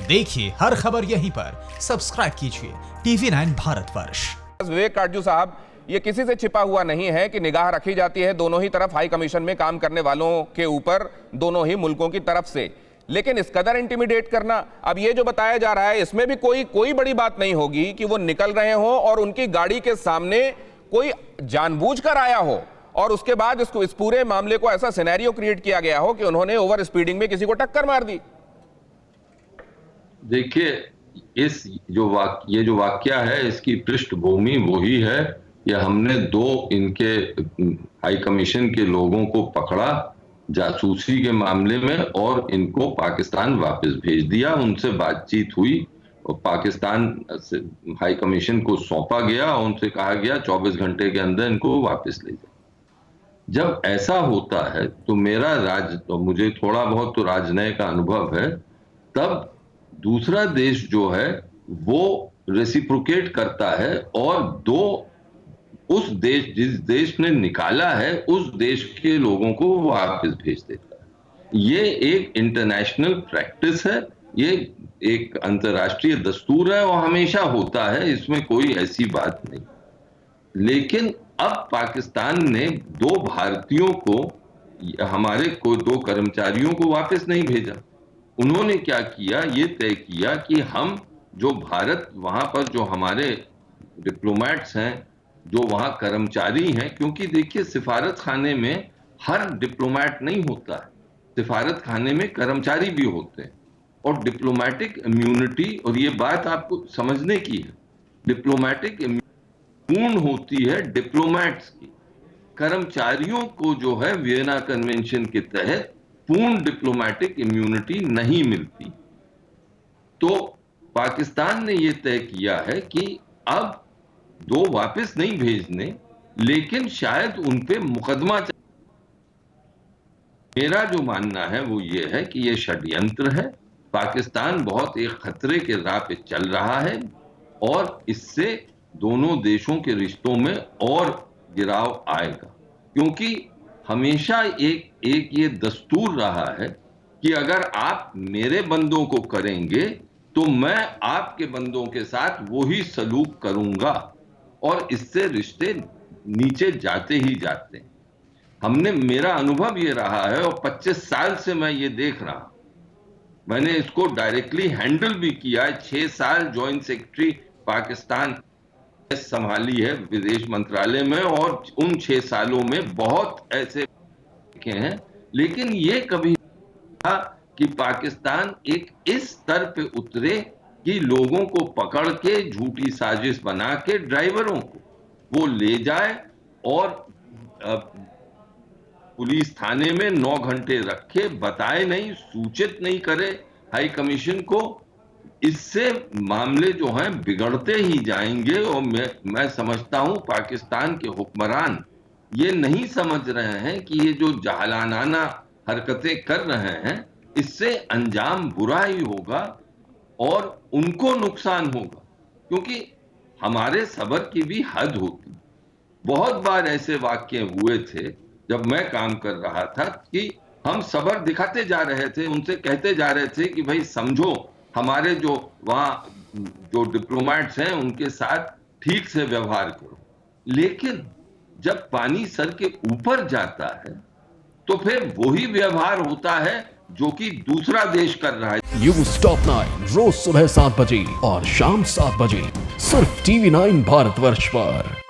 देखिए हर खबर यहीं पर, सब्सक्राइब कीजिए TV9 भारतवर्ष। विवेक काटजू साहब, ये किसी से छिपा हुआ नहीं है कि निगाह रखी जाती है दोनों ही तरफ हाई कमीशन में काम करने वालों के ऊपर, दोनों ही मुल्कों की तरफ से। लेकिन इस कदर इंटिमिडेट करना, अब ये जो बताया जा रहा है इसमें भी कोई बड़ी बात नहीं होगी कि वो निकल रहे हो और उनकी गाड़ी के सामने कोई जानबूझकर आया हो और उसके बाद इस पूरे मामले को ऐसा सिनेरियो क्रिएट किया गया हो कि उन्होंने ओवर स्पीडिंग में किसी को टक्कर मार दी। देखिए, ये जो वाकया है इसकी पृष्ठभूमि वही है कि हमने दो इनके हाई कमीशन के लोगों को पकड़ा जासूसी के मामले में और इनको पाकिस्तान वापस भेज दिया। उनसे बातचीत हुई और पाकिस्तान से हाई कमीशन को सौंपा गया और उनसे कहा गया 24 घंटे के अंदर इनको वापस ले जाए। जब ऐसा होता है तो मुझे थोड़ा बहुत तो राजनय का अनुभव है, तब दूसरा देश जो है वो रेसिप्रोकेट करता है और जिस देश ने निकाला है उस देश के लोगों को वापस भेज देता है। ये एक इंटरनेशनल प्रैक्टिस है, ये एक अंतर्राष्ट्रीय दस्तूर है और हमेशा होता है, इसमें कोई ऐसी बात नहीं। लेकिन अब पाकिस्तान ने दो भारतीयों को, हमारे दो कर्मचारियों को वापस नहीं भेजा। उन्होंने क्या किया, ये तय किया कि हम जो भारत वहां पर जो हमारे डिप्लोमेट्स हैं, जो वहां कर्मचारी हैं, क्योंकि देखिए सिफारत खाने में हर डिप्लोमेट नहीं होता है, सिफारत खाने में कर्मचारी भी होते हैं और डिप्लोमेटिक इम्यूनिटी, और ये बात आपको समझने की है, डिप्लोमेटिक इम्यूनिटी पूर्ण होती है डिप्लोमेट्स की। कर्मचारियों को जो है वियना कन्वेंशन के तहत पूर्ण डिप्लोमेटिक इम्यूनिटी नहीं मिलती। तो पाकिस्तान ने यह तय किया है कि अब दो वापस नहीं भेजने, लेकिन शायद उन पे मुकदमा। मेरा जो मानना है वो ये है कि ये षड्यंत्र है। पाकिस्तान बहुत एक खतरे के राह पे चल रहा है और इससे दोनों देशों के रिश्तों में और गिराव आएगा, क्योंकि हमेशा एक ये दस्तूर रहा है कि अगर आप मेरे बंदों को करेंगे तो मैं आपके बंदों के साथ वही सलूक करूंगा और इससे रिश्ते नीचे जाते ही जाते हैं। मेरा अनुभव ये रहा है और 25 साल से मैं ये देख रहा हूं। मैंने इसको डायरेक्टली हैंडल भी किया है। 6 साल जॉइंट सेक्रेटरी पाकिस्तान संभाली है विदेश मंत्रालय में और उन 6 सालों में बहुत ऐसे देखे हैं, लेकिन ये कभी था कि पाकिस्तान एक इस स्तर पे उतरे कि लोगों को पकड़ के झूठी साजिश बना के ड्राइवरों को वो ले जाए और पुलिस थाने में 9 घंटे रखे, बताए नहीं, सूचित नहीं करे हाई कमीशन को। इससे मामले जो हैं बिगड़ते ही जाएंगे और मैं समझता हूं पाकिस्तान के हुक्मरान ये नहीं समझ रहे हैं कि ये जो जाहलाना हरकतें कर रहे हैं इससे अंजाम बुरा ही होगा और उनको नुकसान होगा, क्योंकि हमारे सब्र की भी हद होती। बहुत बार ऐसे वाक्य हुए थे जब मैं काम कर रहा था कि हम सब्र दिखाते जा रहे थे, उनसे कहते जा रहे थे कि भाई समझो, हमारे जो वहां जो डिप्लोमेट्स हैं उनके साथ ठीक से व्यवहार करो। लेकिन जब पानी सर के ऊपर जाता है तो फिर वही व्यवहार होता है जो कि दूसरा देश कर रहा है। न्यूज़ टॉप 9 रोज सुबह 7 बजे और शाम 7 बजे सिर्फ TV9 भारतवर्ष पर।